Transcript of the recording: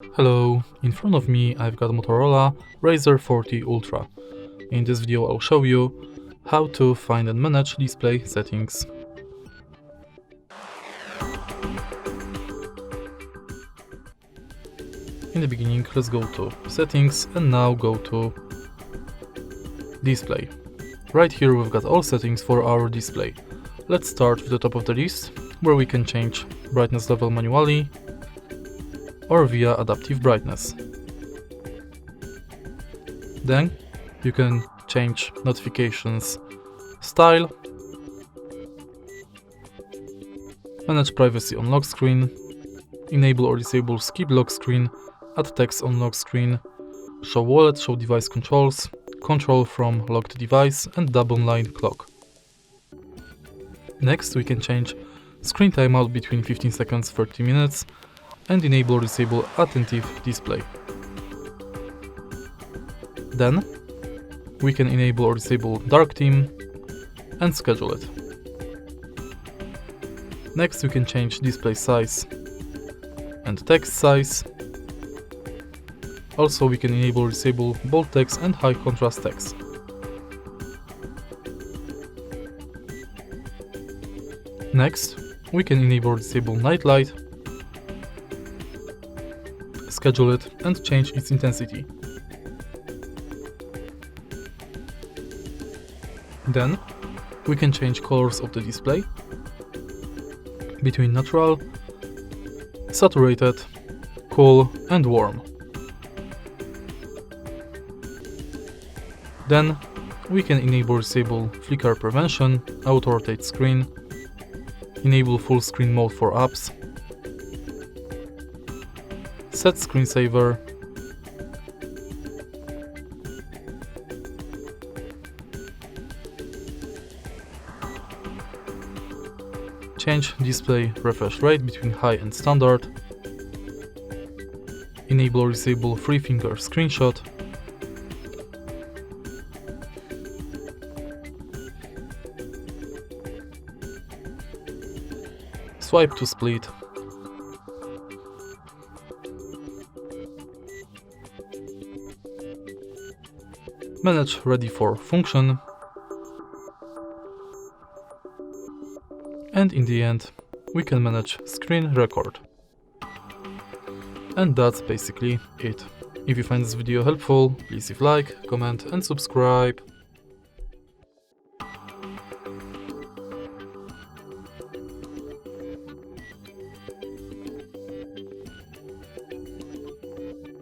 Hello, in front of me I've got Motorola Razr 40 Ultra. In this video I'll show you how to find and manage display settings. In the beginning, let's go to settings and now go to display. Right here we've got all settings for our display. Let's start with the top of the list, where we can change brightness level manually or via adaptive brightness. Then you can change notifications style, manage privacy on lock screen, enable or disable skip lock screen, add text on lock screen, show wallet, show device controls, control from locked device, and double line clock. Next we can change screen timeout between 15 seconds 30 minutes and enable or disable attentive display. Then we can enable or disable dark theme and schedule it. Next we can change display size and text size. Also we can enable or disable bold text and high contrast text. Next we can enable or disable night light, schedule it and change its intensity. Then we can change colors of the display between natural, saturated, cool and warm. Then we can enable or disable flicker prevention, auto rotate screen, enable full screen mode for apps, set screensaver, change display refresh rate between high and standard, enable or disable 3-finger screenshot, swipe to split, manage ready for function, and in the end we can manage screen record. And that's basically it. If you find this video helpful, please leave like, comment and subscribe.